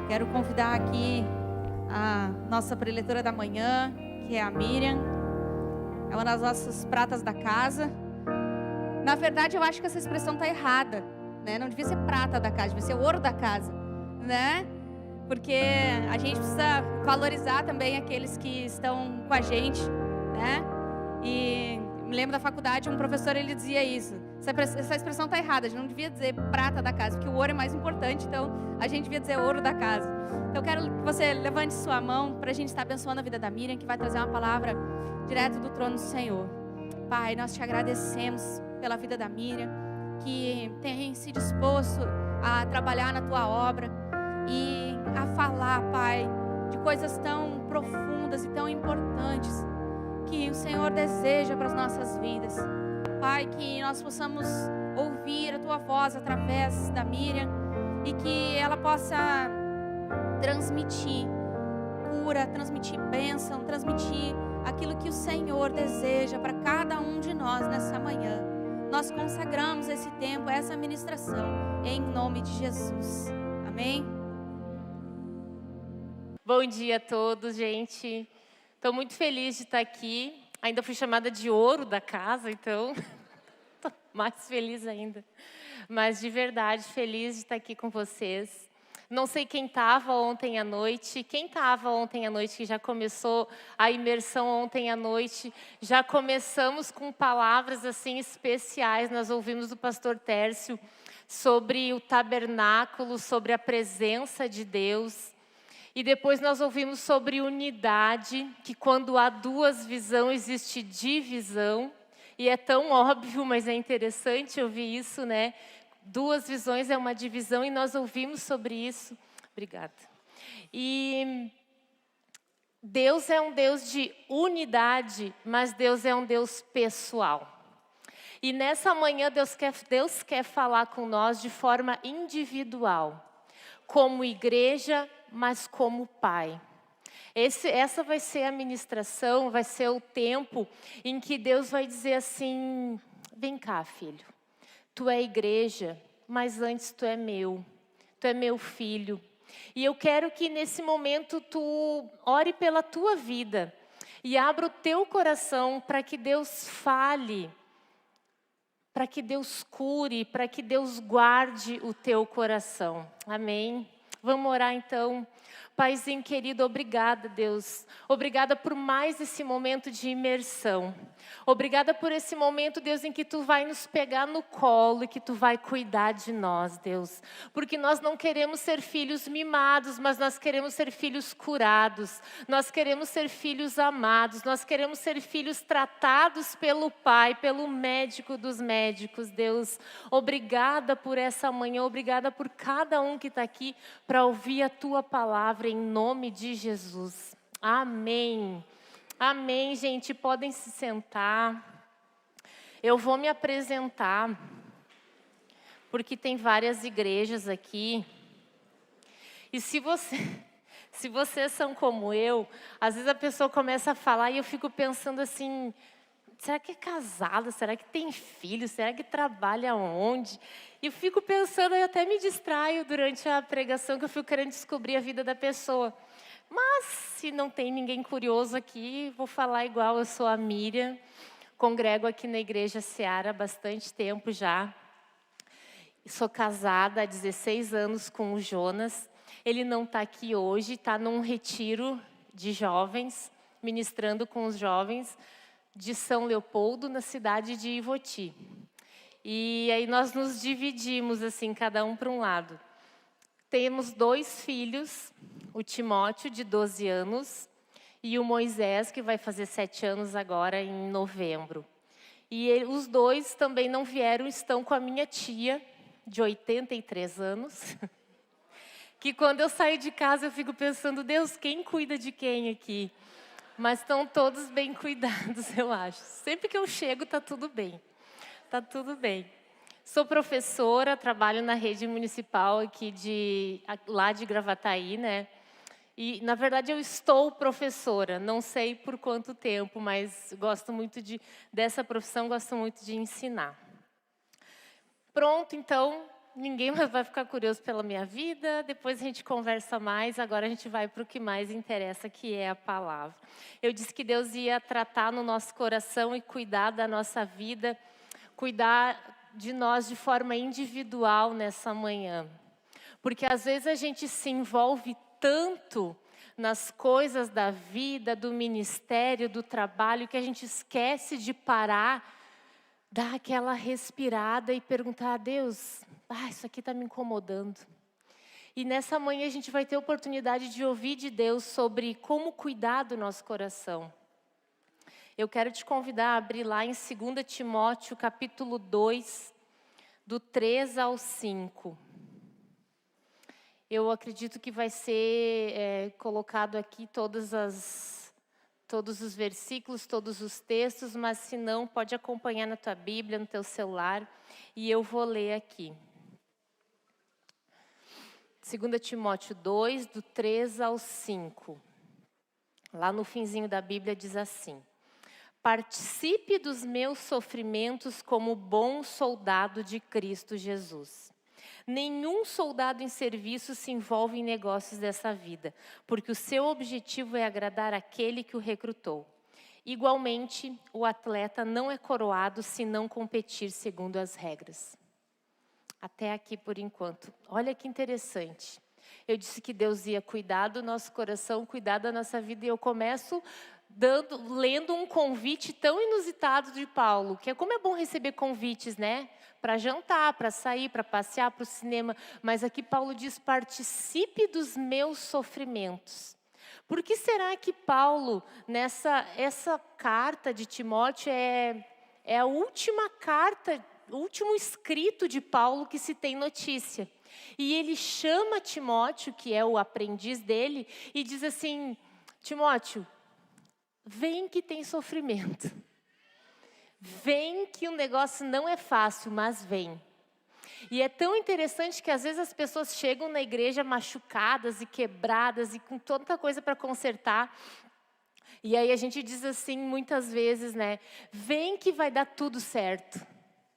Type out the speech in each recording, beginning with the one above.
Quero convidar aqui a nossa preletora da manhã, que é a Miriam. É uma das nossas pratas da casa. Na verdade, eu acho que essa expressão está errada, né? Não devia ser prata da casa, devia ser ouro da casa, né? Porque a gente precisa valorizar também aqueles que estão com a gente, né? E me lembro da faculdade, um professor, ele dizia isso. Essa expressão está errada, a gente não devia dizer prata da casa, porque o ouro é mais importante, então a gente devia dizer ouro da casa. Então eu quero que você levante sua mão para a gente estar abençoando a vida da Miriam, que vai trazer uma palavra direto do trono do Senhor. Pai, nós te agradecemos pela vida da Miriam, que tem se disposto a trabalhar na tua obra e a falar, Pai, de coisas tão profundas e tão importantes que o Senhor deseja para as nossas vidas. Pai, que nós possamos ouvir a tua voz através da Miriam e que ela possa transmitir cura, transmitir bênção, transmitir aquilo que o Senhor deseja para cada um de nós nessa manhã. Nós consagramos esse tempo, essa ministração, em nome de Jesus. Amém? Bom dia a todos, gente. Estou muito feliz de estar aqui. Ainda fui chamada de ouro da casa, então estou mais feliz ainda. Mas de verdade, feliz de estar aqui com vocês. Não sei quem estava ontem à noite. Quem estava ontem à noite, que já começou a imersão ontem à noite, já começamos com palavras assim especiais. Nós ouvimos do pastor Tércio sobre o tabernáculo, sobre a presença de Deus. E depois nós ouvimos sobre unidade, que quando há duas visões, existe divisão. E é tão óbvio, mas é interessante ouvir isso, né? Duas visões é uma divisão e nós ouvimos sobre isso. Obrigada. E Deus é um Deus de unidade, mas Deus é um Deus pessoal. E nessa manhã Deus quer falar com nós de forma individual. Como igreja, mas como pai. Essa vai ser a ministração, vai ser o tempo em que Deus vai dizer assim: vem cá, filho, tu é igreja, mas antes tu é meu filho. E eu quero que nesse momento tu ore pela tua vida e abra o teu coração para que Deus fale, para que Deus cure, para que Deus guarde o teu coração. Amém? Vamos orar então. Paizinho querido, obrigada, Deus. Obrigada por mais esse momento de imersão. Obrigada por esse momento, Deus, em que Tu vai nos pegar no colo e que Tu vai cuidar de nós, Deus. Porque nós não queremos ser filhos mimados, mas nós queremos ser filhos curados. Nós queremos ser filhos amados. Nós queremos ser filhos tratados pelo Pai, pelo médico dos médicos, Deus. Obrigada por essa manhã, obrigada por cada um que está aqui para ouvir a Tua palavra, em nome de Jesus. Amém. Amém, gente. Podem se sentar. Eu vou me apresentar, porque tem várias igrejas aqui. E se vocês são como eu, às vezes a pessoa começa a falar e eu fico pensando assim: será que é casada? Será que tem filho? Será que trabalha onde? E eu fico pensando, eu até me distraio durante a pregação, que eu fico querendo descobrir a vida da pessoa. Mas, se não tem ninguém curioso aqui, vou falar igual. Eu sou a Miriam, congrego aqui na Igreja Seara há bastante tempo já. Sou casada há 16 anos com o Jonas. Ele não está aqui hoje, está num retiro de jovens, ministrando com os jovens de São Leopoldo, na cidade de Ivoti. E aí nós nos dividimos, assim, cada um para um lado. Temos 2 filhos, o Timóteo, de 12 anos, e o Moisés, que vai fazer 7 anos agora, em novembro. E os 2 também não vieram, estão com a minha tia, de 83 anos, que quando eu saio de casa eu fico pensando: Deus, quem cuida de quem aqui? Mas estão todos bem cuidados, eu acho. Sempre que eu chego, está tudo bem. Está tudo bem. Sou professora, trabalho na rede municipal aqui lá de Gravataí, né? E, na verdade, eu estou professora. Não sei por quanto tempo, mas gosto muito dessa profissão, gosto muito de ensinar. Pronto, então, ninguém mais vai ficar curioso pela minha vida, depois a gente conversa mais, agora a gente vai para o que mais interessa, que é a palavra. Eu disse que Deus ia tratar no nosso coração e cuidar da nossa vida, cuidar de nós de forma individual nessa manhã. Porque às vezes a gente se envolve tanto nas coisas da vida, do ministério, do trabalho, que a gente esquece de parar, dar aquela respirada e perguntar a Deus, isso aqui está me incomodando. E nessa manhã a gente vai ter a oportunidade de ouvir de Deus sobre como cuidar do nosso coração. Eu quero te convidar a abrir lá em 2 Timóteo, capítulo 2, do 3 ao 5. Eu acredito que vai ser colocado aqui todos os versículos, todos os textos, mas se não, pode acompanhar na tua Bíblia, no teu celular, e eu vou ler aqui. 2 Timóteo 2, do 3 ao 5. Lá no finzinho da Bíblia diz assim: participe dos meus sofrimentos como bom soldado de Cristo Jesus. Nenhum soldado em serviço se envolve em negócios dessa vida, porque o seu objetivo é agradar aquele que o recrutou. Igualmente, o atleta não é coroado se não competir segundo as regras. Até aqui por enquanto. Olha que interessante. Eu disse que Deus ia cuidar do nosso coração, cuidar da nossa vida, e eu começo lendo um convite tão inusitado de Paulo, que como é bom receber convites, né? Para jantar, para sair, para passear, para o cinema. Mas aqui Paulo diz, participe dos meus sofrimentos. Por que será que Paulo, essa carta de Timóteo é a última carta, o último escrito de Paulo que se tem notícia? E ele chama Timóteo, que é o aprendiz dele, e diz assim, Timóteo, vem que tem sofrimento. Vem que o negócio não é fácil, mas vem. E é tão interessante que às vezes as pessoas chegam na igreja machucadas e quebradas e com tanta coisa para consertar. E aí a gente diz assim muitas vezes, né? Vem que vai dar tudo certo.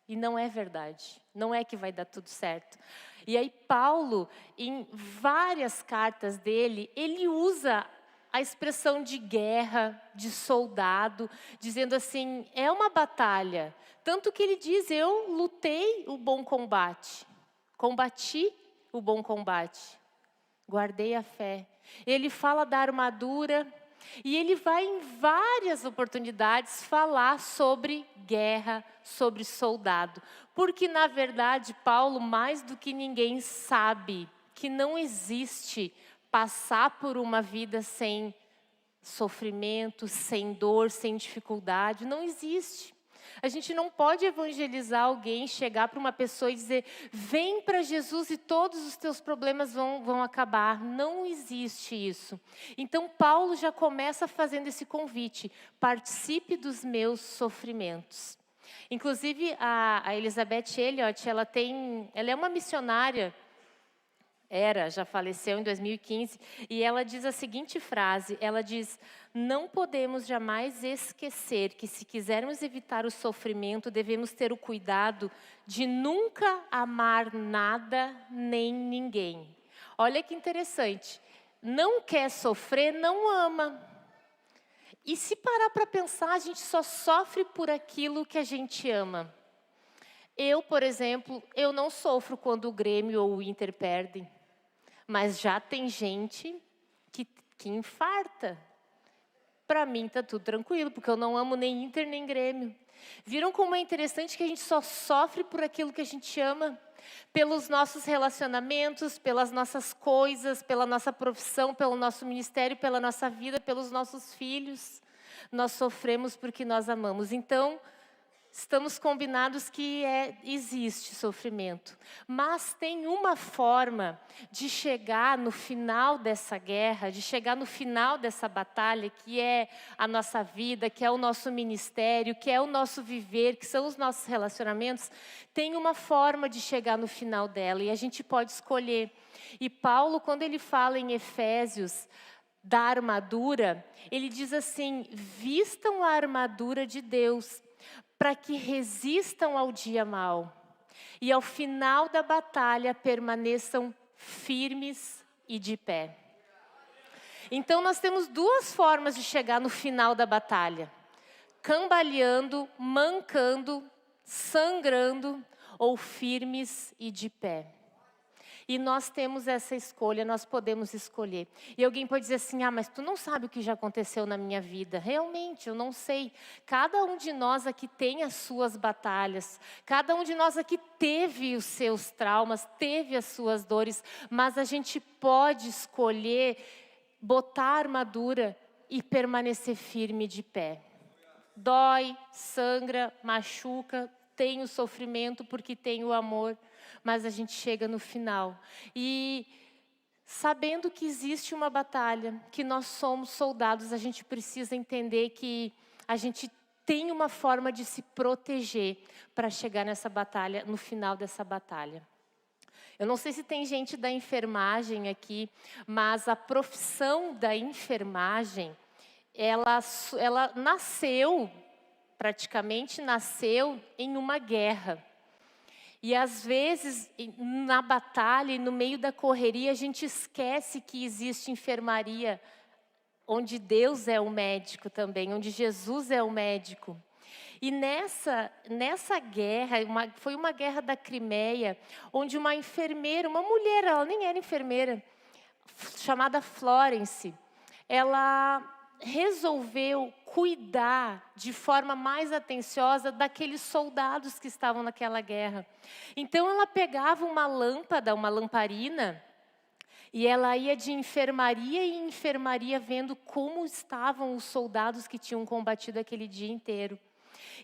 E não é verdade. Não é que vai dar tudo certo. E aí Paulo, em várias cartas dele, ele usa a expressão de guerra, de soldado, dizendo assim, é uma batalha. Tanto que ele diz, eu lutei o bom combate, combati o bom combate, guardei a fé. Ele fala da armadura e ele vai em várias oportunidades falar sobre guerra, sobre soldado. Porque na verdade Paulo, mais do que ninguém, sabe que não existe passar por uma vida sem sofrimento, sem dor, sem dificuldade, não existe. A gente não pode evangelizar alguém, chegar para uma pessoa e dizer, vem para Jesus e todos os teus problemas vão acabar. Não existe isso. Então Paulo já começa fazendo esse convite, participe dos meus sofrimentos. Inclusive a Elizabeth Elliot, ela é uma missionária, já faleceu em 2015, e ela diz a seguinte frase, ela diz, não podemos jamais esquecer que se quisermos evitar o sofrimento, devemos ter o cuidado de nunca amar nada nem ninguém. Olha que interessante, não quer sofrer, não ama. E se parar para pensar, a gente só sofre por aquilo que a gente ama. Eu, por exemplo, eu não sofro quando o Grêmio ou o Inter perdem. Mas já tem gente que infarta. Para mim está tudo tranquilo, porque eu não amo nem Inter nem Grêmio. Viram como é interessante que a gente só sofre por aquilo que a gente ama? Pelos nossos relacionamentos, pelas nossas coisas, pela nossa profissão, pelo nosso ministério, pela nossa vida, pelos nossos filhos. Nós sofremos porque nós amamos. Então, estamos combinados que existe sofrimento. Mas tem uma forma de chegar no final dessa guerra, de chegar no final dessa batalha, que é a nossa vida, que é o nosso ministério, que é o nosso viver, que são os nossos relacionamentos. Tem uma forma de chegar no final dela e a gente pode escolher. E Paulo, quando ele fala em Efésios, da armadura, ele diz assim, vistam a armadura de Deus, para que resistam ao dia mau. e ao final da batalha permaneçam firmes e de pé. Então nós temos duas formas de chegar no final da batalha: cambaleando, mancando, sangrando ou firmes e de pé. E nós temos essa escolha, nós podemos escolher. E alguém pode dizer assim, mas tu não sabe o que já aconteceu na minha vida. Realmente, eu não sei. Cada um de nós aqui tem as suas batalhas. Cada um de nós aqui teve os seus traumas, teve as suas dores. Mas a gente pode escolher botar a armadura e permanecer firme de pé. Dói, sangra, machuca, tem o sofrimento porque tem o amor. Mas a gente chega no final. E sabendo que existe uma batalha, que nós somos soldados, a gente precisa entender que a gente tem uma forma de se proteger para chegar nessa batalha, no final dessa batalha. Eu não sei se tem gente da enfermagem aqui, mas a profissão da enfermagem, ela praticamente nasceu em uma guerra. E às vezes, na batalha e no meio da correria, a gente esquece que existe enfermaria, onde Deus é o médico também, onde Jesus é o médico. E nessa guerra, foi uma guerra da Crimeia, onde uma enfermeira, uma mulher, ela nem era enfermeira, chamada Florence, ela resolveu cuidar de forma mais atenciosa daqueles soldados que estavam naquela guerra. Então ela pegava uma lâmpada, uma lamparina, e ela ia de enfermaria em enfermaria vendo como estavam os soldados que tinham combatido aquele dia inteiro.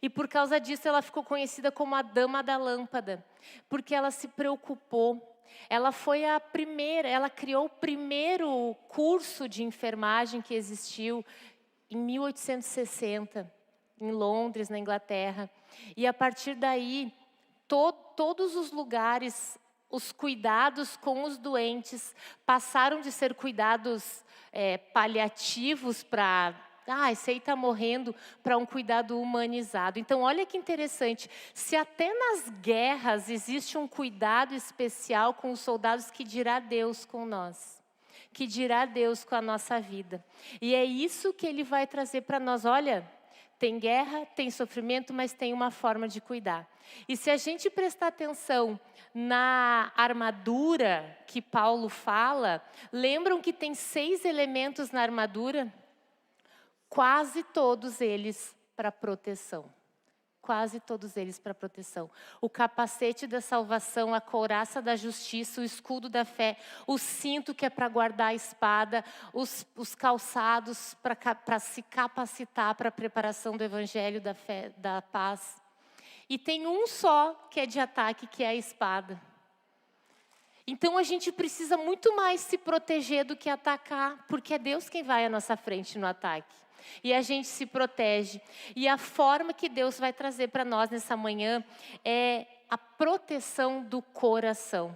E por causa disso ela ficou conhecida como a Dama da Lâmpada, porque ela se preocupou. Ela foi a primeira, ela criou o primeiro curso de enfermagem que existiu em 1860, em Londres, na Inglaterra. E a partir daí, todos os lugares, os cuidados com os doentes passaram de ser cuidados paliativos para... esse aí está morrendo, para um cuidado humanizado. Então, olha que interessante. Se até nas guerras existe um cuidado especial com os soldados, que dirá Deus com nós? Que dirá Deus com a nossa vida? E é isso que Ele vai trazer para nós. Olha, tem guerra, tem sofrimento, mas tem uma forma de cuidar. E se a gente prestar atenção na armadura que Paulo fala, lembram que tem 6 elementos na armadura? Quase todos eles para proteção. Quase todos eles para proteção. O capacete da salvação, a couraça da justiça, o escudo da fé, o cinto que é para guardar a espada, os calçados para se capacitar para a preparação do evangelho da fé, da paz. E tem um só que é de ataque, que é a espada. Então a gente precisa muito mais se proteger do que atacar, porque é Deus quem vai à nossa frente no ataque. E a gente se protege. E a forma que Deus vai trazer para nós nessa manhã é a proteção do coração.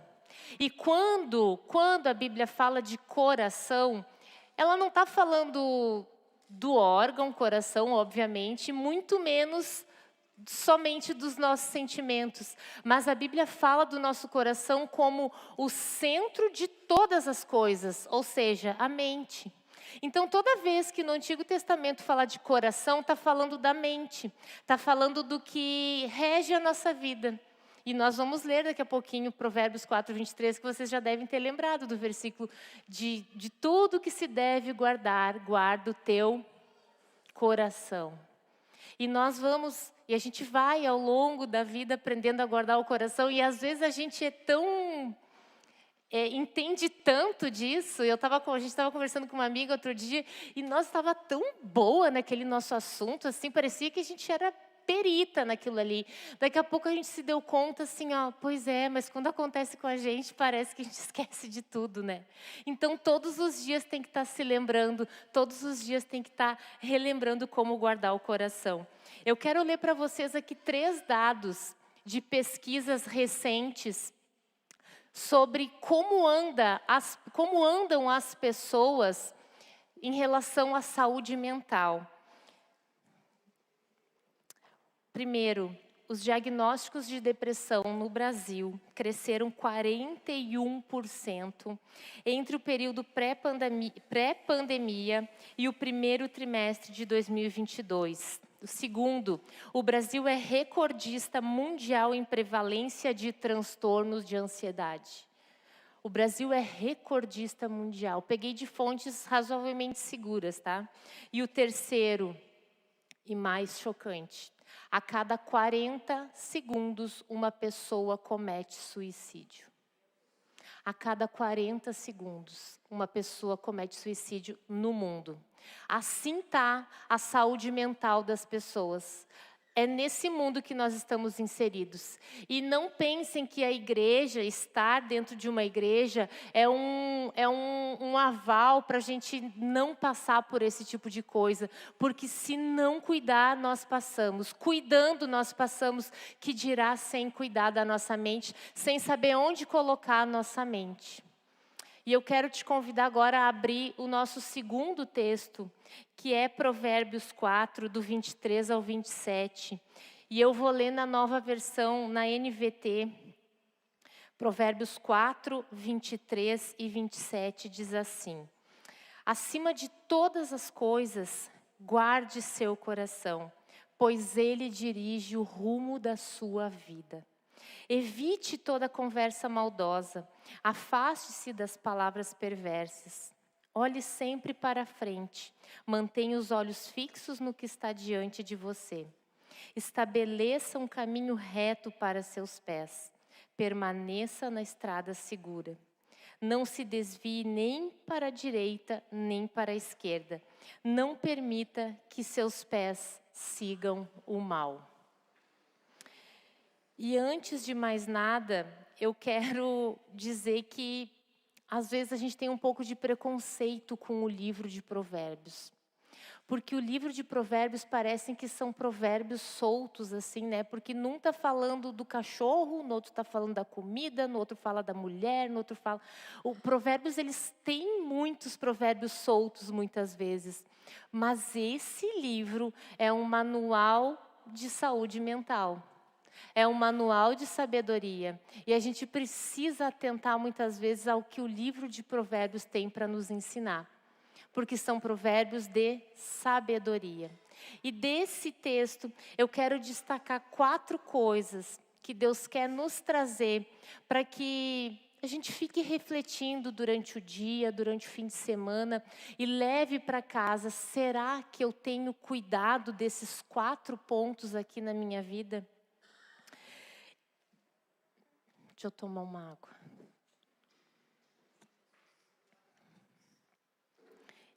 E quando a Bíblia fala de coração, ela não está falando do órgão coração, obviamente, muito menos somente dos nossos sentimentos. Mas a Bíblia fala do nosso coração como o centro de todas as coisas, ou seja, a mente. Então, toda vez que no Antigo Testamento fala de coração, está falando da mente, está falando do que rege a nossa vida. E nós vamos ler daqui a pouquinho Provérbios 4, 23, que vocês já devem ter lembrado do versículo de tudo que se deve guardar, guarda o teu coração. E nós vamos, e a gente vai ao longo da vida aprendendo a guardar o coração, e às vezes a gente é tão... entende tanto disso. A gente estava conversando com uma amiga outro dia e nós estava tão boa naquele nosso assunto, assim, parecia que a gente era perita naquilo ali. Daqui a pouco a gente se deu conta assim, pois é, mas quando acontece com a gente, parece que a gente esquece de tudo, né? Então todos os dias tem que estar se lembrando, todos os dias tem que estar relembrando como guardar o coração. Eu quero ler para vocês aqui 3 dados de pesquisas recentes sobre como andam as pessoas em relação à saúde mental. Primeiro, os diagnósticos de depressão no Brasil cresceram 41% entre o período pré-pandemia e o primeiro trimestre de 2022. O segundo, o Brasil é recordista mundial em prevalência de transtornos de ansiedade. O Brasil é recordista mundial. Peguei de fontes razoavelmente seguras, tá? E o terceiro, e mais chocante, a cada 40 segundos, uma pessoa comete suicídio. A cada 40 segundos, uma pessoa comete suicídio no mundo. Assim está a saúde mental das pessoas. É nesse mundo que nós estamos inseridos. E não pensem que a igreja, estar dentro de uma igreja, é um aval para a gente não passar por esse tipo de coisa. Porque se não cuidar, nós passamos. Cuidando, nós passamos, que dirá sem cuidar da nossa mente, sem saber onde colocar a nossa mente. E eu quero te convidar agora a abrir o nosso segundo texto, que é Provérbios 4, do 23 ao 27. E eu vou ler na nova versão, na NVT. Provérbios 4, 23 e 27 diz assim: acima de todas as coisas, guarde seu coração, pois ele dirige o rumo da sua vida. Evite toda conversa maldosa, afaste-se das palavras perversas. Olhe sempre para a frente, mantenha os olhos fixos no que está diante de você. Estabeleça um caminho reto para seus pés, permaneça na estrada segura. Não se desvie nem para a direita, nem para a esquerda. Não permita que seus pés sigam o mal. E antes de mais nada, eu quero dizer que, às vezes, a gente tem um pouco de preconceito com o livro de Provérbios. Porque o livro de Provérbios parece que são provérbios soltos, assim, né? Porque num está falando do cachorro, no outro está falando da comida, no outro fala da mulher, no outro fala... O Provérbios, eles têm muitos provérbios soltos, muitas vezes. Mas esse livro é um manual de saúde mental. É um manual de sabedoria. E a gente precisa atentar muitas vezes ao que o livro de Provérbios tem para nos ensinar. Porque são provérbios de sabedoria. E desse texto, eu quero destacar 4 coisas que Deus quer nos trazer para que a gente fique refletindo durante o dia, durante o fim de semana e leve para casa. Será que eu tenho cuidado desses 4 pontos aqui na minha vida? Deixa eu tomar uma água.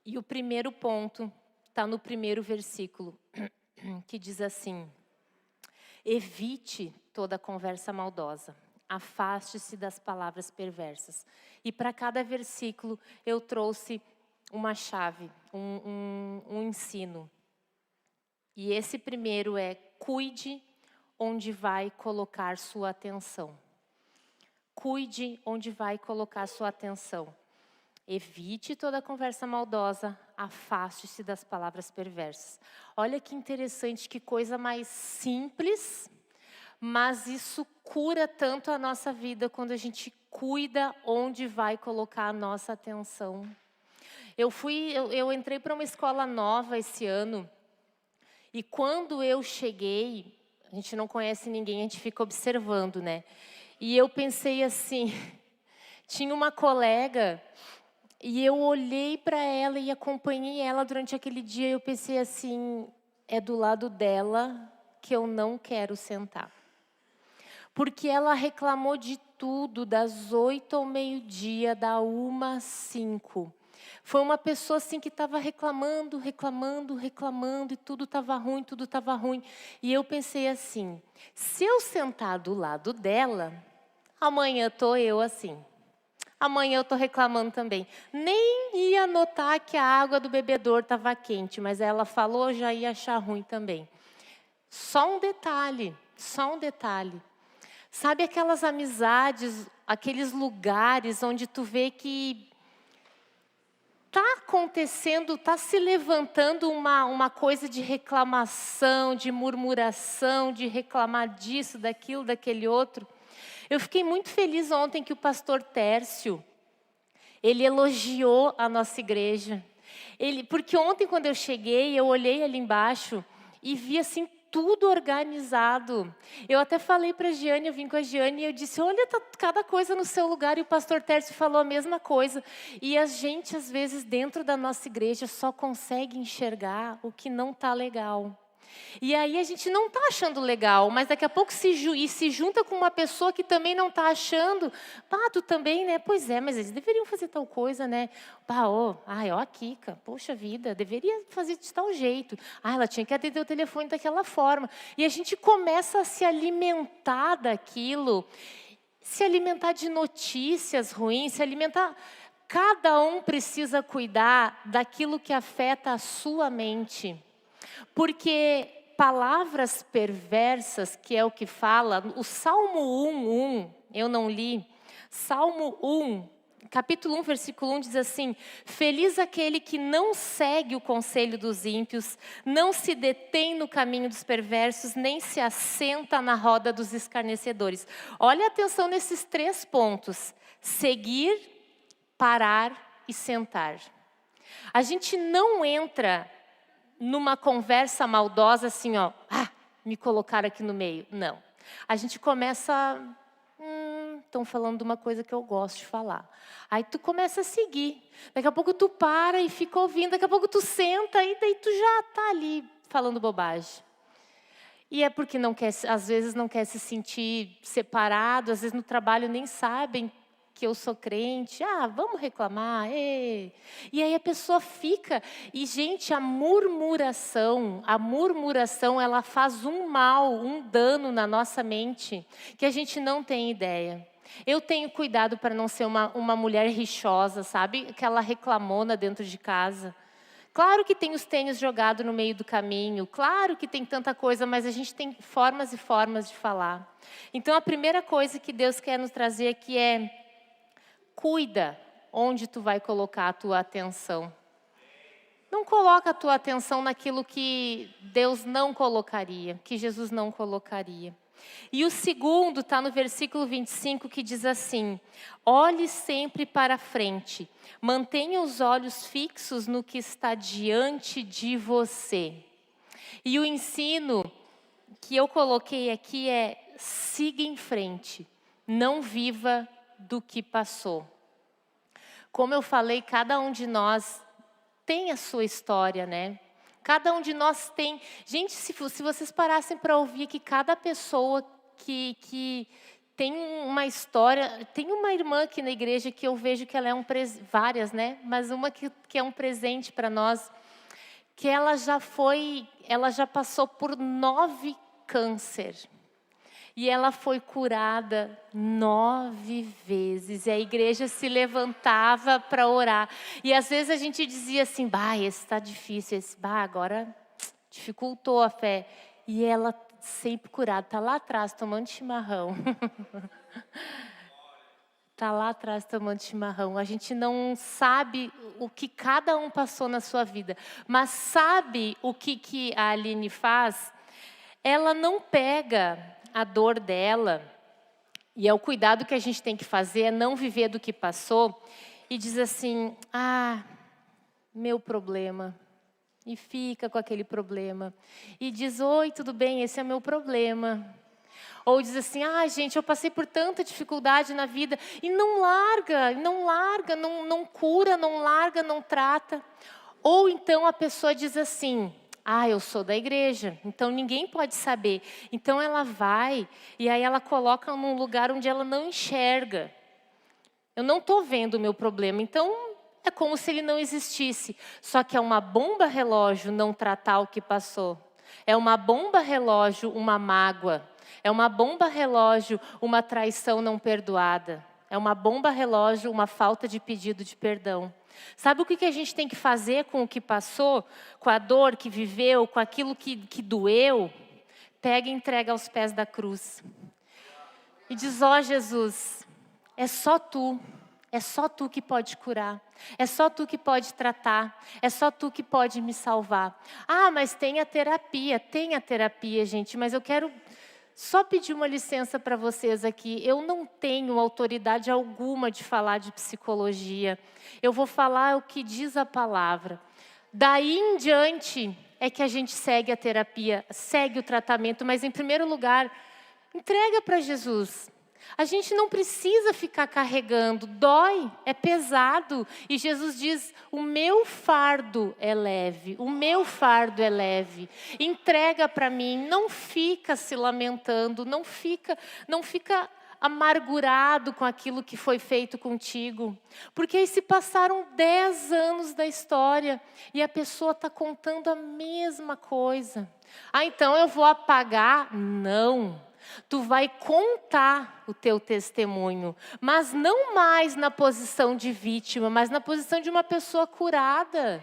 E o primeiro ponto está no primeiro versículo, que diz assim: evite toda conversa maldosa, afaste-se das palavras perversas. E para cada versículo eu trouxe uma chave, um ensino. E esse primeiro é: cuide onde vai colocar sua atenção. Cuide onde vai colocar sua atenção. Evite toda conversa maldosa, afaste-se das palavras perversas. Olha que interessante, que coisa mais simples, mas isso cura tanto a nossa vida quando a gente cuida onde vai colocar a nossa atenção. Eu entrei para uma escola nova esse ano, e quando eu cheguei, a gente não conhece ninguém, a gente fica observando, né? E eu pensei assim, tinha uma colega, e eu olhei para ela e acompanhei ela durante aquele dia, e eu pensei assim, é do lado dela que eu não quero sentar. Porque ela reclamou de tudo, das 8 ao meio-dia, da 1 às 5. Foi uma pessoa assim que estava reclamando, e tudo estava ruim. E eu pensei assim, se eu sentar do lado dela, amanhã estou eu assim. Amanhã eu estou reclamando também. Nem ia notar que a água do bebedouro estava quente, mas ela falou, já ia achar ruim também. Só um detalhe. Sabe aquelas amizades, aqueles lugares onde tu vê que está acontecendo, está se levantando uma coisa de reclamação, de murmuração, de reclamar disso, daquilo, daquele outro. Eu fiquei muito feliz ontem que o pastor Tércio, ele elogiou a nossa igreja. Porque ontem, quando eu cheguei, eu olhei ali embaixo e vi assim tudo organizado. Eu até falei para a Giane, eu vim com a Giane e eu disse, olha, tá cada coisa no seu lugar. E o pastor Tércio falou a mesma coisa. E a gente, às vezes, dentro da nossa igreja, só consegue enxergar o que não está legal. E aí a gente não está achando legal, mas daqui a pouco se junta com uma pessoa que também não está achando. Pá, tu também, né? Pois é, mas eles deveriam fazer tal coisa, né? Pá, ó a Kika, poxa vida, deveria fazer de tal jeito. Ela tinha que atender o telefone daquela forma. E a gente começa a se alimentar daquilo, se alimentar de notícias ruins, se alimentar... Cada um precisa cuidar daquilo que afeta a sua mente. Porque palavras perversas, que é o que fala, o Salmo 1:1, eu não li, Salmo 1, capítulo 1, versículo 1 diz assim, feliz aquele que não segue o conselho dos ímpios, não se detém no caminho dos perversos, nem se assenta na roda dos escarnecedores. Olha atenção nesses 3 pontos, seguir, parar e sentar. A gente não entra numa conversa maldosa assim, ó, me colocaram aqui no meio. Não. A gente começa, estão falando de uma coisa que eu gosto de falar. Aí tu começa a seguir. Daqui a pouco tu para e fica ouvindo. Daqui a pouco tu senta e daí tu já está ali falando bobagem. E é porque não quer, às vezes não quer se sentir separado, às vezes no trabalho nem sabem que eu sou crente, vamos reclamar, E aí a pessoa fica, e gente, a murmuração, ela faz um mal, um dano na nossa mente, que a gente não tem ideia. Eu tenho cuidado para não ser uma mulher rixosa, sabe? Aquela reclamona dentro de casa. Claro que tem os tênis jogados no meio do caminho, claro que tem tanta coisa, mas a gente tem formas e formas de falar. Então a primeira coisa que Deus quer nos trazer aqui é, cuida onde tu vai colocar a tua atenção. Não coloca a tua atenção naquilo que Deus não colocaria, que Jesus não colocaria. E o segundo está no versículo 25 que diz assim, olhe sempre para frente, mantenha os olhos fixos no que está diante de você. E o ensino que eu coloquei aqui é, siga em frente, não viva do que passou. Como eu falei, cada um de nós tem a sua história, né? Cada um de nós tem... Gente, se vocês parassem para ouvir que cada pessoa que tem uma história... Tem uma irmã aqui na igreja que eu vejo que ela é várias, né? Mas uma que é um presente para nós, que ela já passou por 9 cânceres. E ela foi curada 9 vezes. E a igreja se levantava para orar. E às vezes a gente dizia assim, esse está difícil, agora dificultou a fé. E ela sempre curada, está lá atrás tomando chimarrão. Está lá atrás tomando chimarrão. A gente não sabe o que cada um passou na sua vida. Mas sabe o que a Aline faz? Ela não pega a dor dela, e é o cuidado que a gente tem que fazer, é não viver do que passou, e diz assim, meu problema, e fica com aquele problema, e diz, oi, tudo bem, esse é meu problema. Ou diz assim, gente, eu passei por tanta dificuldade na vida, e não larga, não cura, não larga, não trata. Ou então a pessoa diz assim, eu sou da igreja, então ninguém pode saber. Então ela vai e aí ela coloca num lugar onde ela não enxerga. Eu não estou vendo o meu problema, então é como se ele não existisse. Só que é uma bomba relógio não tratar o que passou. É uma bomba relógio uma mágoa. É uma bomba relógio uma traição não perdoada. É uma bomba relógio uma falta de pedido de perdão. Sabe o que a gente tem que fazer com o que passou, com a dor que viveu, com aquilo que doeu? Pega e entrega aos pés da cruz. E diz, Jesus, é só Tu. É só tu que pode curar. É só tu que pode tratar. É só tu que pode me salvar. Ah, mas tem a terapia. Tem a terapia, gente. Mas eu quero só pedir uma licença para vocês aqui. Eu não tenho autoridade alguma de falar de psicologia. Eu vou falar o que diz a palavra. Daí em diante é que a gente segue a terapia, segue o tratamento. Mas em primeiro lugar, entrega para Jesus. A gente não precisa ficar carregando, dói, é pesado. E Jesus diz, o meu fardo é leve, o meu fardo é leve. Entrega para mim, não fica se lamentando, não fica amargurado com aquilo que foi feito contigo. Porque aí se passaram 10 anos da história e a pessoa está contando a mesma coisa. Ah, então eu vou apagar? Não. Tu vai contar o teu testemunho, mas não mais na posição de vítima, mas na posição de uma pessoa curada.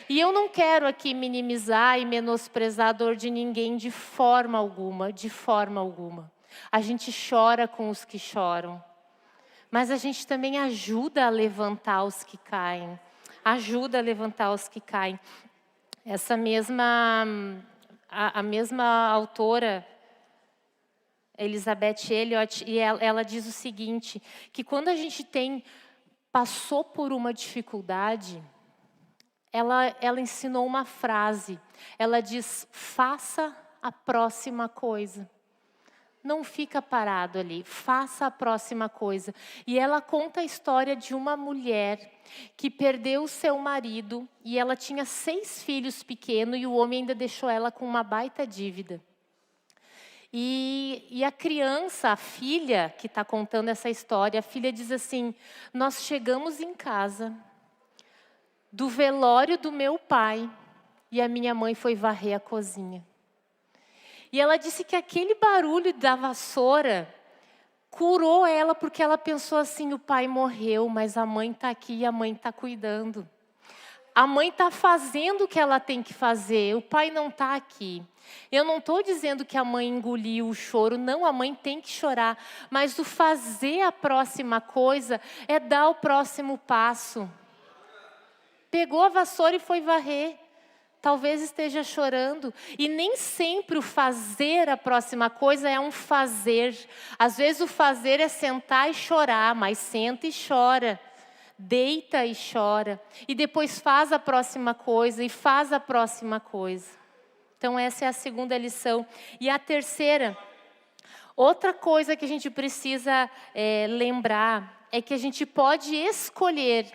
E eu não quero aqui minimizar e menosprezar a dor de ninguém de forma alguma, de forma alguma. A gente chora com os que choram, mas a gente também ajuda a levantar os que caem. Ajuda a levantar os que caem. Essa mesma, a mesma autora, Elizabeth Elliot, e ela diz o seguinte, que quando a gente passou por uma dificuldade, ela ensinou uma frase. Ela diz, faça a próxima coisa. Não fica parado ali, faça a próxima coisa. E ela conta a história de uma mulher que perdeu o seu marido e ela tinha 6 filhos pequenos e o homem ainda deixou ela com uma baita dívida. E a criança, a filha que está contando essa história, a filha diz assim, nós chegamos em casa do velório do meu pai e a minha mãe foi varrer a cozinha. E ela disse que aquele barulho da vassoura curou ela porque ela pensou assim, o pai morreu, mas a mãe está aqui e a mãe está cuidando. A mãe está fazendo o que ela tem que fazer, o pai não está aqui. Eu não estou dizendo que a mãe engoliu o choro, não, a mãe tem que chorar. Mas o fazer a próxima coisa é dar o próximo passo. Pegou a vassoura e foi varrer. Talvez esteja chorando. E nem sempre o fazer a próxima coisa é um fazer. Às vezes o fazer é sentar e chorar, mas senta e chora. Deita e chora. E depois faz a próxima coisa e faz a próxima coisa. Então essa é a segunda lição. E a terceira, outra coisa que a gente precisa lembrar é que a gente pode escolher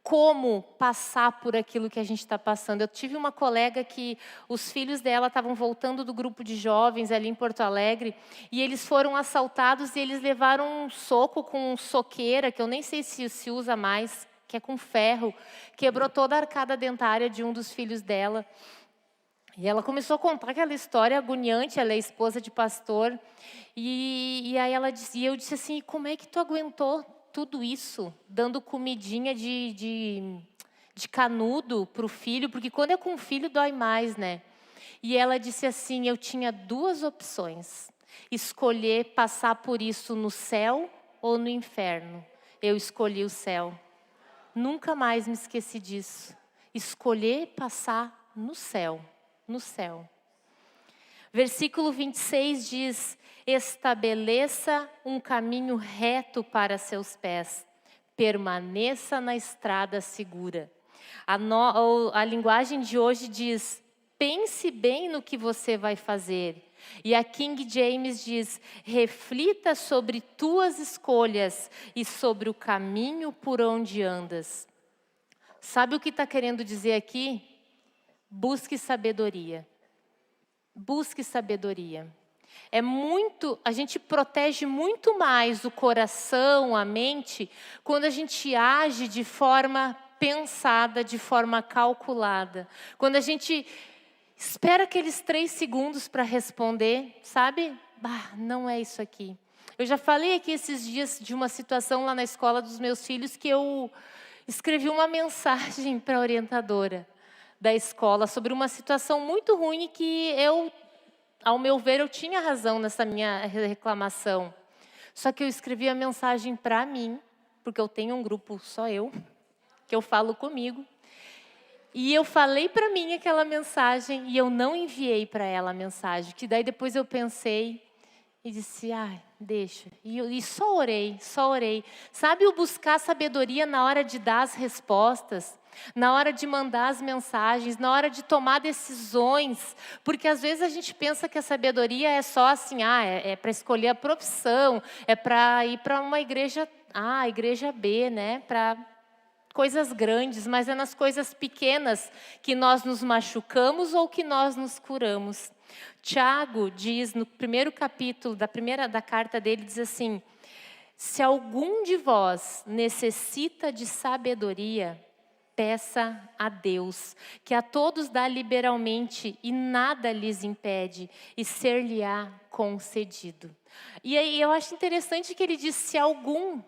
como passar por aquilo que a gente está passando. Eu tive uma colega que os filhos dela estavam voltando do grupo de jovens ali em Porto Alegre e eles foram assaltados e eles levaram um soco com soqueira, que eu nem sei se usa mais, que é com ferro, quebrou toda a arcada dentária de um dos filhos dela. E ela começou a contar aquela história agoniante, ela é esposa de pastor, e aí ela dizia, eu disse assim, como é que tu aguentou tudo isso, dando comidinha de canudo para o filho, porque quando é com filho dói mais, né? E ela disse assim, eu tinha 2 opções, escolher passar por isso no céu ou no inferno. Eu escolhi o céu. Nunca mais me esqueci disso. Escolher passar no céu. No céu. Versículo 26 diz, estabeleça um caminho reto para seus pés. Permaneça na estrada segura. A linguagem de hoje diz, pense bem no que você vai fazer. E a King James diz, reflita sobre tuas escolhas e sobre o caminho por onde andas. Sabe o que está querendo dizer aqui? Busque sabedoria. Busque sabedoria. A gente protege muito mais o coração, a mente, quando a gente age de forma pensada, de forma calculada. Quando a gente espera aqueles 3 segundos para responder, sabe? Não é isso aqui. Eu já falei aqui esses dias de uma situação lá na escola dos meus filhos que eu escrevi uma mensagem para a orientadora da escola sobre uma situação muito ruim que ao meu ver, eu tinha razão nessa minha reclamação. Só que eu escrevi a mensagem para mim, porque eu tenho um grupo, só eu, que eu falo comigo. E eu falei para mim aquela mensagem e eu não enviei para ela a mensagem. Que daí depois eu pensei e disse, deixa. E só orei, só orei. Sabe o buscar sabedoria na hora de dar as respostas? Na hora de mandar as mensagens, na hora de tomar decisões. Porque às vezes a gente pensa que a sabedoria é só assim, é para escolher a profissão, é para ir para uma igreja A, igreja B, né? Para coisas grandes, mas é nas coisas pequenas que nós nos machucamos ou que nós nos curamos. Tiago diz no primeiro capítulo da carta dele, diz assim, se algum de vós necessita de sabedoria, peça a Deus, que a todos dá liberalmente e nada lhes impede, e ser-lhe-á concedido. E aí eu acho interessante que ele diz, se alguém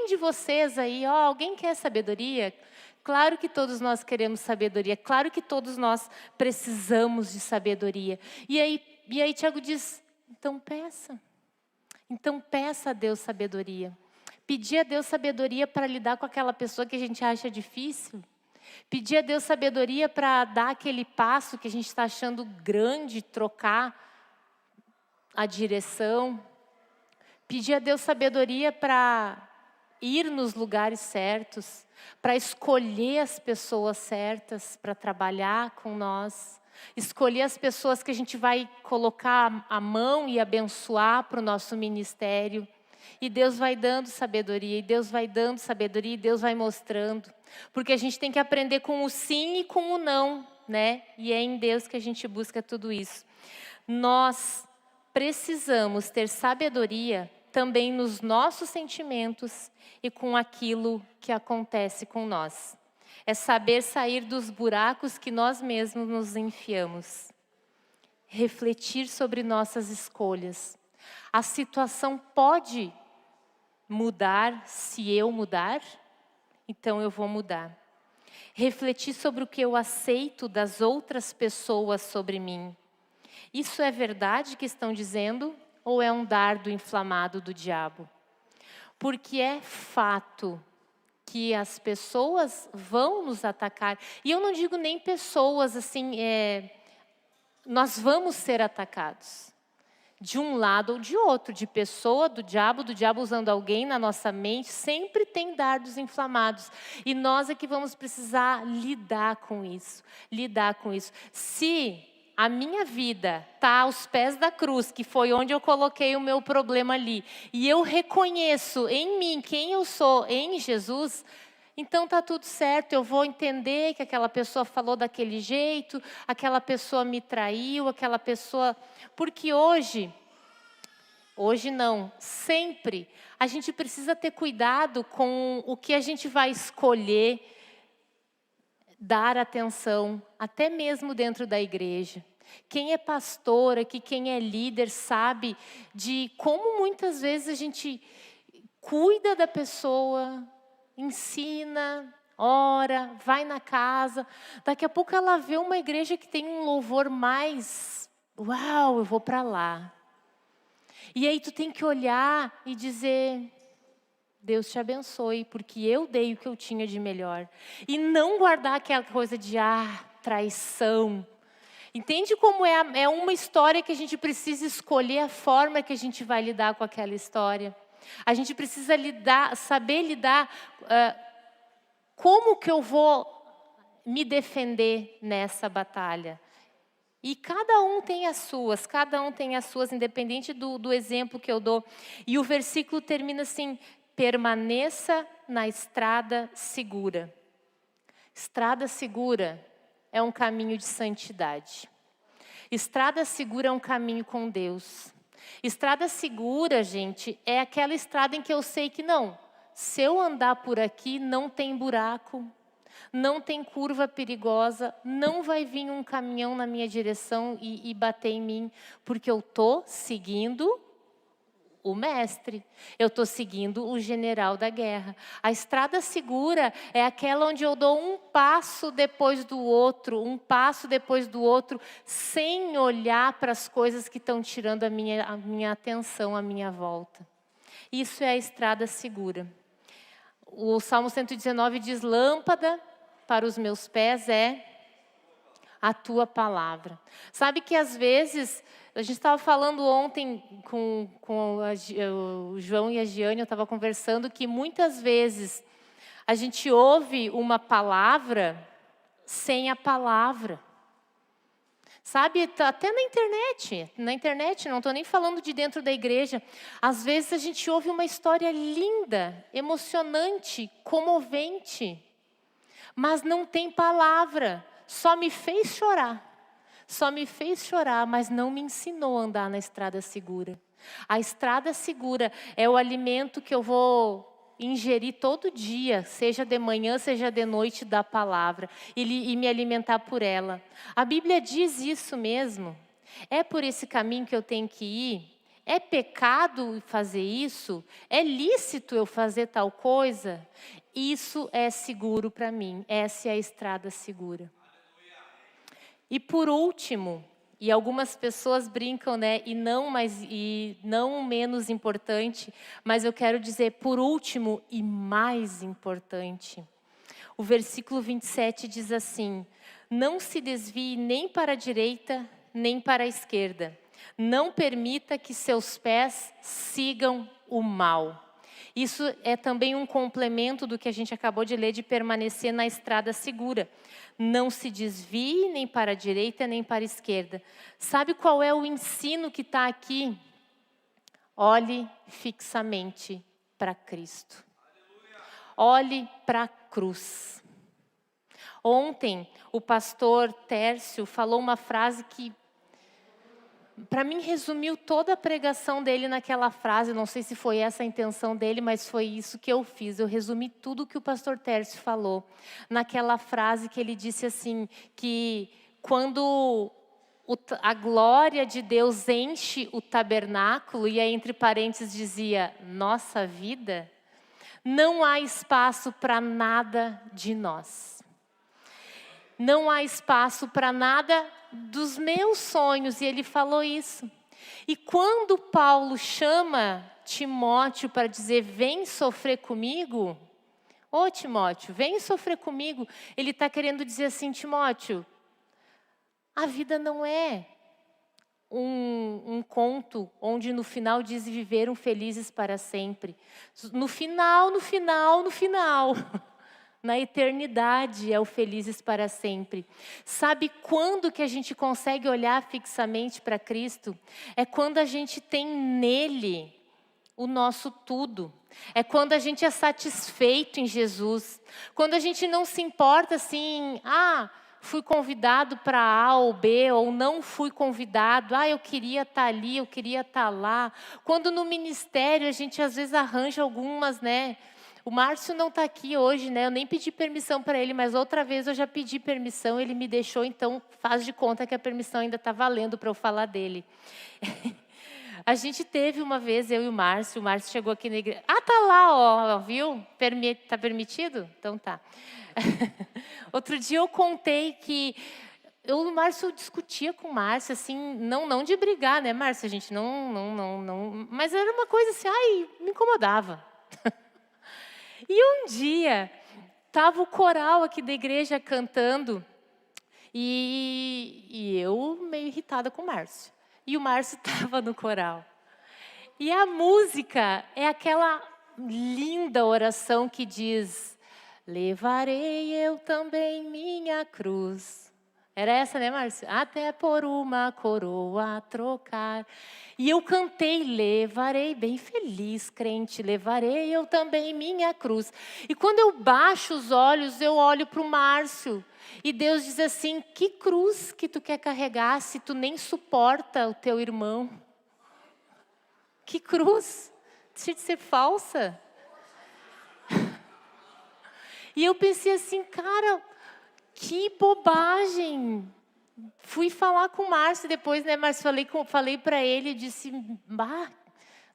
de vocês aí, alguém quer sabedoria? Claro que todos nós queremos sabedoria, claro que todos nós precisamos de sabedoria. E aí Tiago diz, então peça a Deus sabedoria. Pedir a Deus sabedoria para lidar com aquela pessoa que a gente acha difícil. Pedir a Deus sabedoria para dar aquele passo que a gente está achando grande, trocar a direção. Pedir a Deus sabedoria para ir nos lugares certos, para escolher as pessoas certas, para trabalhar com nós. Escolher as pessoas que a gente vai colocar a mão e abençoar para o nosso ministério. E Deus vai dando sabedoria, e Deus vai dando sabedoria, e Deus vai mostrando. Porque a gente tem que aprender com o sim e com o não, né? E é em Deus que a gente busca tudo isso. Nós precisamos ter sabedoria também nos nossos sentimentos e com aquilo que acontece com nós. É saber sair dos buracos que nós mesmos nos enfiamos. Refletir sobre nossas escolhas. A situação pode mudar se eu mudar? Então eu vou mudar. Refletir sobre o que eu aceito das outras pessoas sobre mim. Isso é verdade que estão dizendo ou é um dardo inflamado do diabo? Porque é fato que as pessoas vão nos atacar. E eu não digo nem pessoas assim, nós vamos ser atacados. De um lado ou de outro, de pessoa, do diabo usando alguém na nossa mente, sempre tem dardos inflamados. E nós é que vamos precisar lidar com isso. Se a minha vida está aos pés da cruz, que foi onde eu coloquei o meu problema ali, e eu reconheço em mim quem eu sou em Jesus, então está tudo certo, eu vou entender que aquela pessoa falou daquele jeito, aquela pessoa me traiu, aquela pessoa... Porque hoje não, sempre, a gente precisa ter cuidado com o que a gente vai escolher, dar atenção, até mesmo dentro da igreja. Quem é pastor aqui, quem é líder, sabe de como muitas vezes a gente cuida da pessoa, ensina, ora, vai na casa. Daqui a pouco ela vê uma igreja que tem um louvor mais, uau, eu vou para lá. E aí tu tem que olhar e dizer, Deus te abençoe, porque eu dei o que eu tinha de melhor. E não guardar aquela coisa de, traição. Entende como é uma história que a gente precisa escolher a forma que a gente vai lidar com aquela história. A gente precisa saber lidar, como que eu vou me defender nessa batalha. E cada um tem as suas, independente do exemplo que eu dou. E o versículo termina assim, permaneça na estrada segura. Estrada segura é um caminho de santidade. Estrada segura é um caminho com Deus. Estrada segura, gente, é aquela estrada em que eu sei que não, se eu andar por aqui não tem buraco, não tem curva perigosa, não vai vir um caminhão na minha direção e bater em mim, porque eu estou seguindo o mestre, eu estou seguindo o general da guerra. A estrada segura é aquela onde eu dou um passo depois do outro, sem olhar para as coisas que estão tirando a minha atenção à minha volta. Isso é a estrada segura. O Salmo 119 diz: lâmpada para os meus pés é a tua palavra. Sabe que às vezes, a gente estava falando ontem com o João e a Giane, eu estava conversando que muitas vezes a gente ouve uma palavra sem a palavra. Sabe, até na internet, não estou nem falando de dentro da igreja. Às vezes a gente ouve uma história linda, emocionante, comovente, mas não tem palavra, só me fez chorar. Só me fez chorar, mas não me ensinou a andar na estrada segura. A estrada segura é o alimento que eu vou ingerir todo dia, seja de manhã, seja de noite, da palavra, e me alimentar por ela. A Bíblia diz isso mesmo. É por esse caminho que eu tenho que ir? É pecado fazer isso? É lícito eu fazer tal coisa? Isso é seguro para mim. Essa é a estrada segura. E por último, e algumas pessoas brincam, né? E não menos importante, mas eu quero dizer por último e mais importante. O versículo 27 diz assim: não se desvie nem para a direita, nem para a esquerda. Não permita que seus pés sigam o mal. Isso é também um complemento do que a gente acabou de ler, de permanecer na estrada segura. Não se desvie nem para a direita, nem para a esquerda. Sabe qual é o ensino que está aqui? Olhe fixamente para Cristo. Olhe para a cruz. Ontem, o pastor Tércio falou uma frase que, para mim, resumiu toda a pregação dele naquela frase. Não sei se foi essa a intenção dele, mas foi isso que eu fiz. Eu resumi tudo o que o pastor Tércio falou naquela frase que ele disse assim, que quando a glória de Deus enche o tabernáculo, e aí entre parênteses dizia, nossa vida, não há espaço para nada de nós. Não há espaço para nada dos meus sonhos, e ele falou isso. E quando Paulo chama Timóteo para dizer, vem sofrer comigo, ô Timóteo, vem sofrer comigo, ele está querendo dizer assim, Timóteo, a vida não é um conto onde no final diz viveram felizes para sempre. No final, na eternidade é o felizes para sempre. Sabe quando que a gente consegue olhar fixamente para Cristo? É quando a gente tem nele o nosso tudo. É quando a gente é satisfeito em Jesus. Quando a gente não se importa assim, fui convidado para A ou B, ou não fui convidado, eu queria estar ali, eu queria estar lá. Quando no ministério a gente às vezes arranja algumas, né? O Márcio não está aqui hoje, né? Eu nem pedi permissão para ele, mas outra vez eu já pedi permissão, ele me deixou, então faz de conta que a permissão ainda está valendo para eu falar dele. A gente teve uma vez, eu e o Márcio chegou aqui na igreja. Tá lá, ó, viu? Tá permitido? Então tá. Outro dia eu contei que o Márcio discutia com o Márcio, assim, não de brigar, né, Márcio? A gente não. Mas era uma coisa assim, me incomodava. E um dia, estava o coral aqui da igreja cantando, e eu meio irritada com o Márcio. E o Márcio estava no coral. E a música é aquela linda oração que diz, levarei eu também minha cruz. Era essa, né, Márcio? Até por uma coroa trocar. E eu cantei, levarei, bem feliz, crente, levarei eu também minha cruz. E quando eu baixo os olhos, eu olho para o Márcio. E Deus diz assim, que cruz que tu quer carregar se tu nem suporta o teu irmão? Que cruz? Deixa de ser falsa. E eu pensei assim, cara, que bobagem. Fui falar com o Márcio depois, né, Márcio? Falei para ele, disse,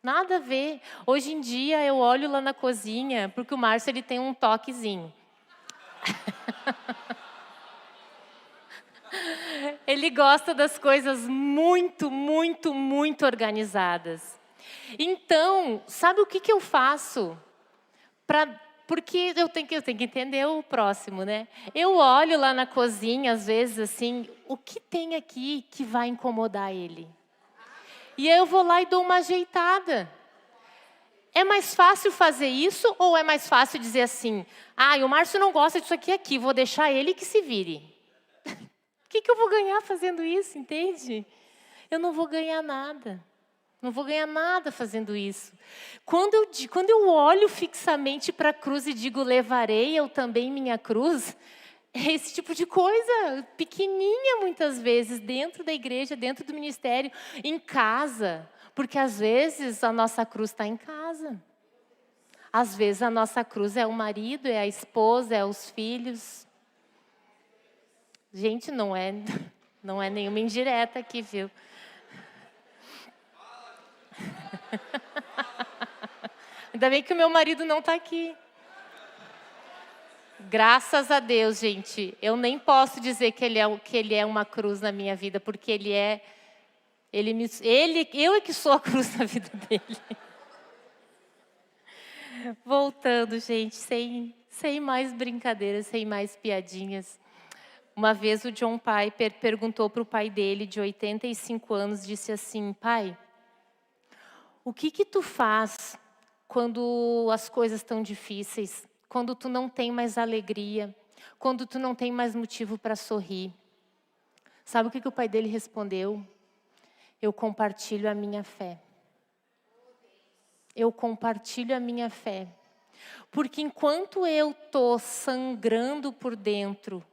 nada a ver. Hoje em dia eu olho lá na cozinha, porque o Márcio ele tem um toquezinho. Ele gosta das coisas muito, muito, muito organizadas. Então, sabe o que eu faço? Porque eu tenho que entender o próximo, né? Eu olho lá na cozinha, às vezes, assim, o que tem aqui que vai incomodar ele? E aí eu vou lá e dou uma ajeitada. É mais fácil fazer isso ou é mais fácil dizer assim, o Márcio não gosta disso aqui, vou deixar ele que se vire? O que eu vou ganhar fazendo isso, entende? Eu não vou ganhar nada. Não vou ganhar nada fazendo isso. Quando eu olho fixamente para a cruz e digo, levarei eu também minha cruz, é esse tipo de coisa, pequenininha muitas vezes, dentro da igreja, dentro do ministério, em casa. Porque às vezes a nossa cruz está em casa. Às vezes a nossa cruz é o marido, é a esposa, é os filhos. Gente, não é nenhuma indireta aqui, viu? Ainda bem que o meu marido não está aqui. Graças a Deus, gente. Eu nem posso dizer que ele é uma cruz na minha vida, porque eu é que sou a cruz na vida dele. Voltando, gente, sem mais brincadeiras, sem mais piadinhas. Uma vez o John Piper perguntou para o pai dele, de 85 anos, disse assim, pai, o que tu faz quando as coisas estão difíceis? Quando tu não tem mais alegria? Quando tu não tem mais motivo para sorrir? Sabe o que o pai dele respondeu? Eu compartilho a minha fé. Eu compartilho a minha fé. Porque enquanto eu estou sangrando por dentro,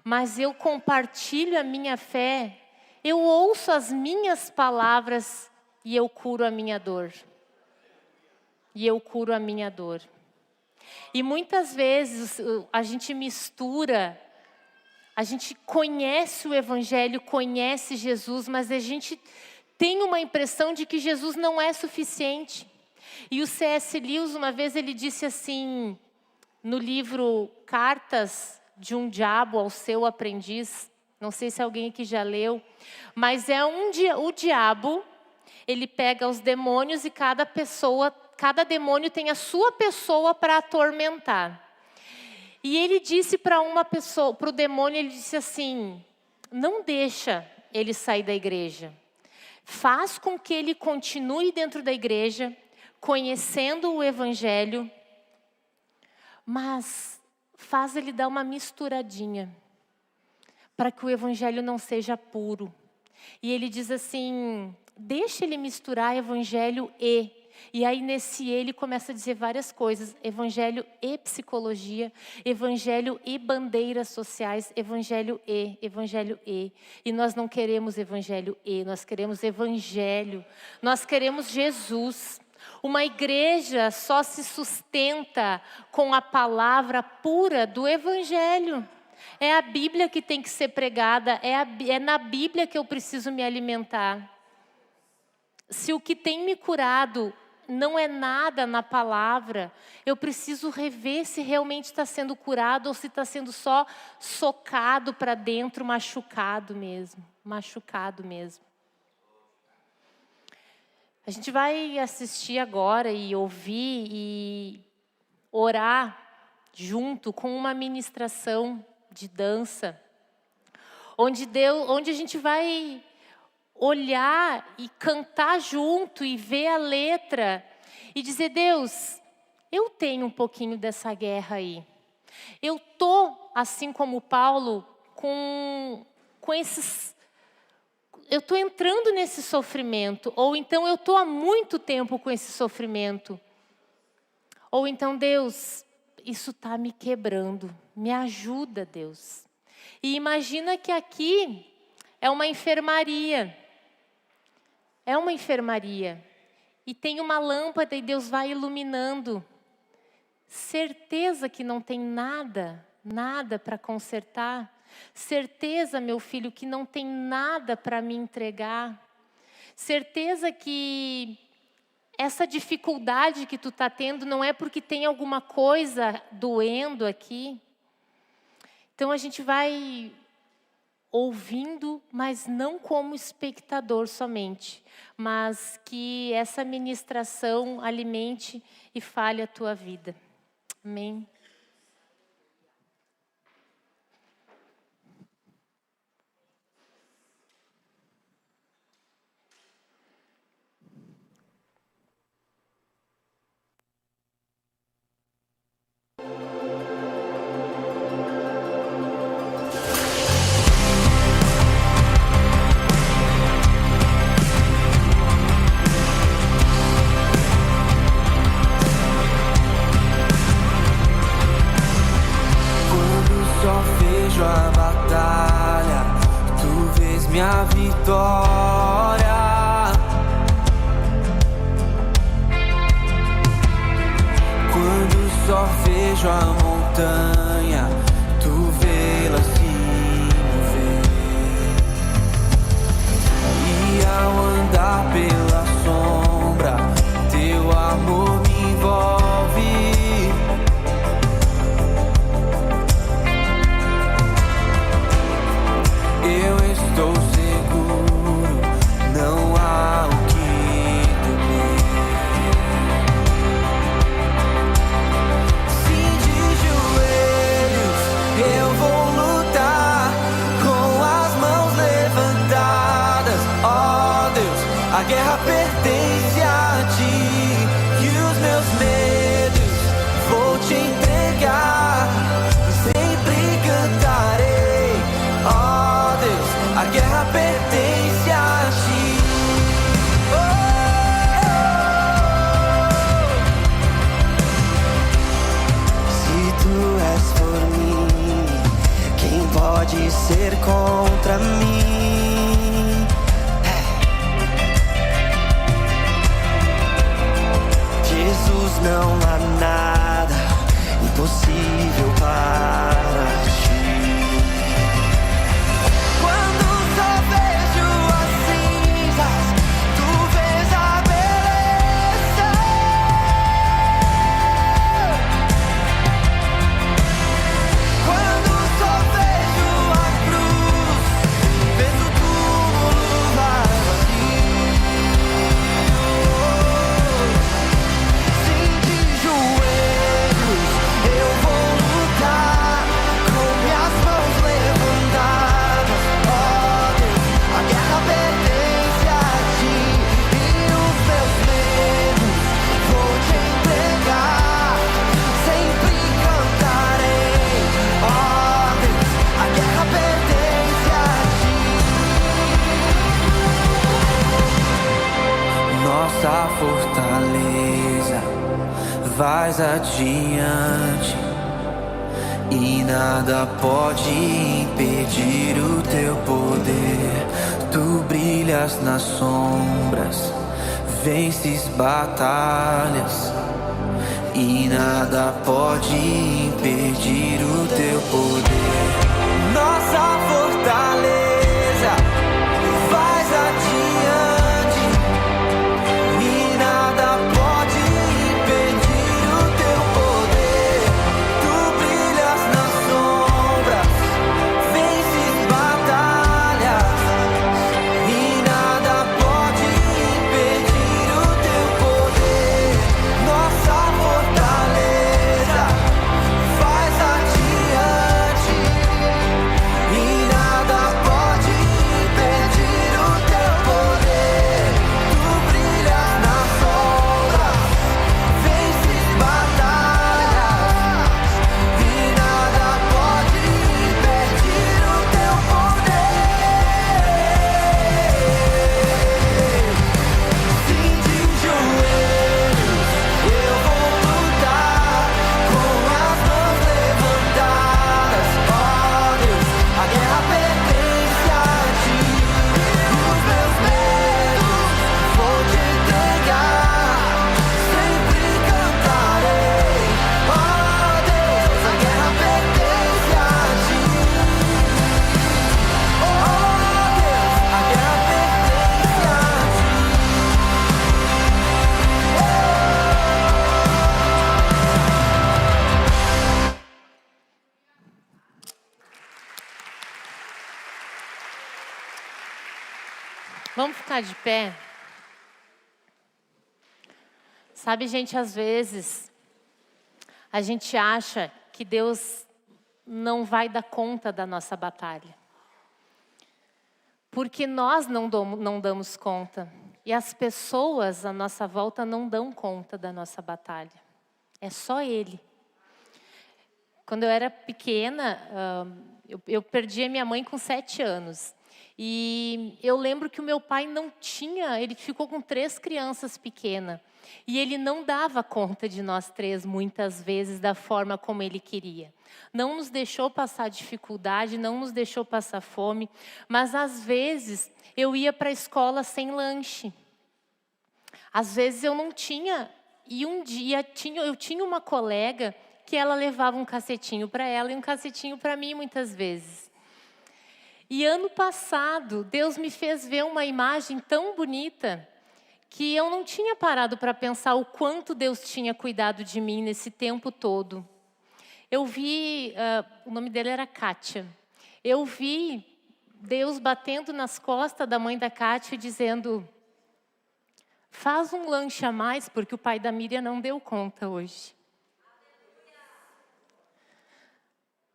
mas eu compartilho a minha fé, eu ouço as minhas palavras e eu curo a minha dor. E eu curo a minha dor. E muitas vezes a gente mistura, a gente conhece o Evangelho, conhece Jesus, mas a gente tem uma impressão de que Jesus não é suficiente. E o C.S. Lewis, uma vez, ele disse assim, no livro Cartas de um Diabo ao Seu Aprendiz, não sei se alguém aqui já leu, mas o diabo, ele pega os demônios e cada demônio tem a sua pessoa para atormentar. E ele disse para o demônio, ele disse assim, não deixa ele sair da igreja. Faz com que ele continue dentro da igreja, conhecendo o Evangelho, mas faz ele dar uma misturadinha, para que o Evangelho não seja puro. E ele diz assim, deixa ele misturar Evangelho e aí nesse ele começa a dizer várias coisas, Evangelho e psicologia, Evangelho e bandeiras sociais, Evangelho e. E nós não queremos Evangelho nós queremos Evangelho, nós queremos Jesus. Uma igreja só se sustenta com a palavra pura do Evangelho. É a Bíblia que tem que ser pregada, é na Bíblia que eu preciso me alimentar. Se o que tem me curado não é nada na palavra, eu preciso rever se realmente está sendo curado ou se está sendo só socado para dentro, machucado mesmo. A gente vai assistir agora e ouvir e orar junto com uma ministração de dança, onde a gente vai olhar e cantar junto e ver a letra e dizer, Deus, eu tenho um pouquinho dessa guerra aí. Eu estou, assim como Paulo, com esses... Eu estou entrando nesse sofrimento, ou então eu estou há muito tempo com esse sofrimento. Ou então, Deus, isso está me quebrando, me ajuda, Deus. E imagina que aqui é uma enfermaria. É uma enfermaria. E tem uma lâmpada e Deus vai iluminando. Certeza que não tem nada para consertar. Certeza, meu filho, que não tem nada para me entregar. Certeza que essa dificuldade que tu está tendo não é porque tem alguma coisa doendo aqui. Então a gente vai ouvindo, mas não como espectador somente, mas que essa ministração alimente e fale a tua vida. Amém. Só vejo a batalha, tu vês minha vitória. Quando só vejo a montanha, tu vê-la se mover. E ao andar pela sombra, teu amor me envolve. Eu estou seguro, não há o que temer. Sim, de joelhos eu vou lutar, com as mãos levantadas. Ó Deus, a guerra pertence a ti, e os meus medos vou te entregar. Sempre cantarei, ó Deus, a guerra pertence a ti. Se tu és por mim, quem pode ser contra mim? Jesus, não há nada impossível para ti. Quando só vejo as cinzas, tu vês a beleza. Quando só vejo a cruz, vejo o túmulo vazio. Sim, de joelhos eu vou lutar, com minhas mãos levantadas. Ó Deus, a guerra pertence a ti, e os meus medos vou te entregar. Sempre cantarei, ó Deus, a guerra pertence a ti. Nossa fortaleza, vais adiante, e nada pode impedir o teu poder. Tu brilhas nas sombras, vences batalhas, e nada pode impedir o teu poder. Nossa fortaleza, vais adiante, e nada pode impedir o teu poder. Tu brilhas nas sombras, vences batalhas, e nada pode impedir o teu poder. Nossa fortaleza, vais adiante, e nada pode Vamos ficar de pé? Sabe, gente, às vezes a gente acha que Deus não vai dar conta da nossa batalha. Porque nós não damos conta. E as pessoas à nossa volta não dão conta da nossa batalha. É só Ele. Quando eu era pequena, eu perdi a minha mãe com 7 anos. E eu lembro que o meu pai não tinha, ele ficou com 3 crianças pequenas. E ele não dava conta de nós 3, muitas vezes, da forma como ele queria. Não nos deixou passar dificuldade, não nos deixou passar fome. Mas, às vezes, eu ia para a escola sem lanche. Às vezes, eu não tinha. E um dia, eu tinha uma colega que ela levava um cacetinho para ela e um cacetinho para mim, muitas vezes. E ano passado, Deus me fez ver uma imagem tão bonita que eu não tinha parado para pensar o quanto Deus tinha cuidado de mim nesse tempo todo. Eu vi, o nome dele era Kátia. Eu vi Deus batendo nas costas da mãe da Kátia e dizendo: faz um lanche a mais, porque o pai da Miriam não deu conta hoje.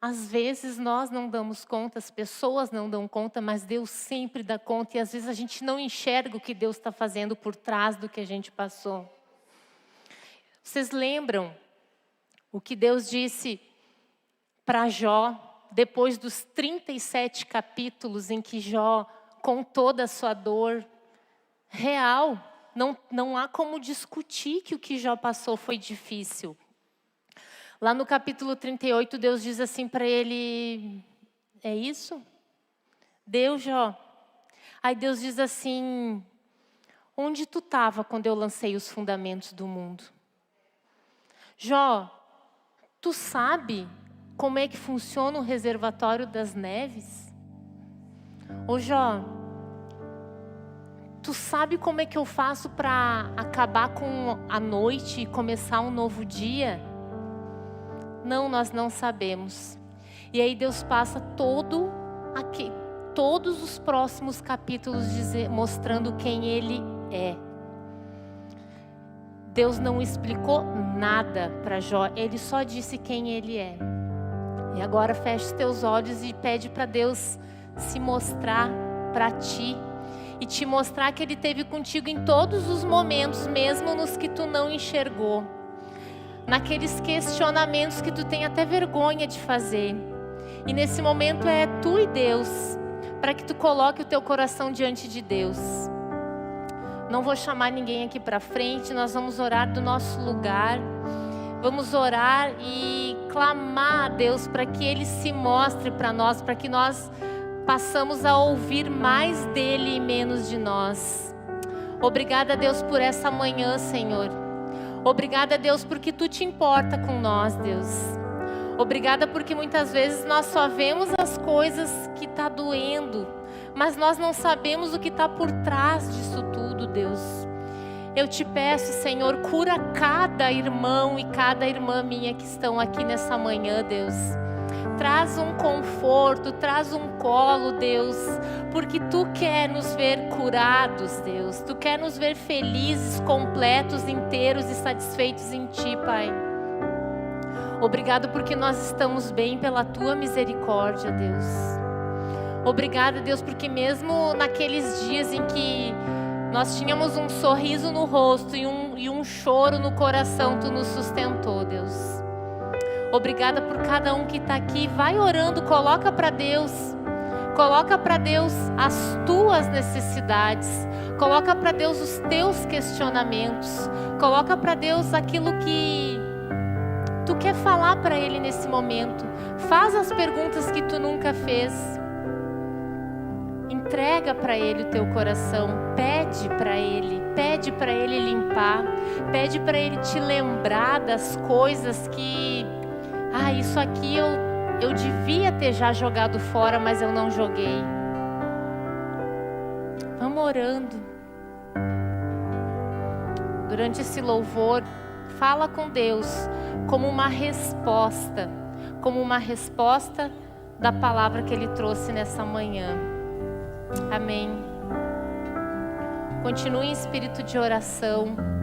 Às vezes nós não damos conta, as pessoas não dão conta, mas Deus sempre dá conta. E às vezes a gente não enxerga o que Deus está fazendo por trás do que a gente passou. Vocês lembram o que Deus disse para Jó, depois dos 37 capítulos em que Jó contou da sua dor real? Não há como discutir que o que Jó passou foi difícil. Lá no capítulo 38, Deus diz assim para ele: é isso? Deu, Jó? Aí Deus diz assim: onde tu estava quando eu lancei os fundamentos do mundo? Jó, tu sabe como é que funciona o reservatório das neves? Ô Jó, tu sabe como é que eu faço para acabar com a noite e começar um novo dia? Não, nós não sabemos. E aí Deus passa todos os próximos capítulos mostrando quem Ele é. Deus não explicou nada para Jó, Ele só disse quem Ele é. E agora fecha os teus olhos e pede para Deus se mostrar para ti. E te mostrar que Ele esteve contigo em todos os momentos, mesmo nos que tu não enxergou. Naqueles questionamentos que tu tem até vergonha de fazer. E nesse momento é tu e Deus, para que tu coloque o teu coração diante de Deus. Não vou chamar ninguém aqui para frente, nós vamos orar do nosso lugar. Vamos orar e clamar a Deus para que Ele se mostre para nós, para que nós passamos a ouvir mais dEle e menos de nós. Obrigada, Deus, por essa manhã, Senhor. Obrigada, Deus, porque Tu te importa com nós, Deus. Obrigada porque muitas vezes nós só vemos as coisas que tá doendo, mas nós não sabemos o que está por trás disso tudo, Deus. Eu te peço, Senhor, cura cada irmão e cada irmã minha que estão aqui nessa manhã, Deus. Traz um conforto, traz um colo, Deus, porque Tu quer nos ver curados, Deus. Tu quer nos ver felizes, completos, inteiros e satisfeitos em Ti, Pai. Obrigado porque nós estamos bem pela Tua misericórdia, Deus. Obrigada, Deus, porque mesmo naqueles dias em que nós tínhamos um sorriso no rosto e um choro no coração, Tu nos sustentou, Deus. Obrigada por cada um que está aqui. Vai orando, coloca para Deus as tuas necessidades. Coloca para Deus os teus questionamentos. Coloca para Deus aquilo que tu quer falar para Ele nesse momento. Faz as perguntas que tu nunca fez. Entrega para Ele o teu coração. Pede para Ele limpar. Pede para Ele te lembrar das coisas que... isso aqui eu devia ter já jogado fora, mas eu não joguei. Vamos orando. Durante esse louvor, fala com Deus como uma resposta da palavra que Ele trouxe nessa manhã. Amém. Continue em espírito de oração.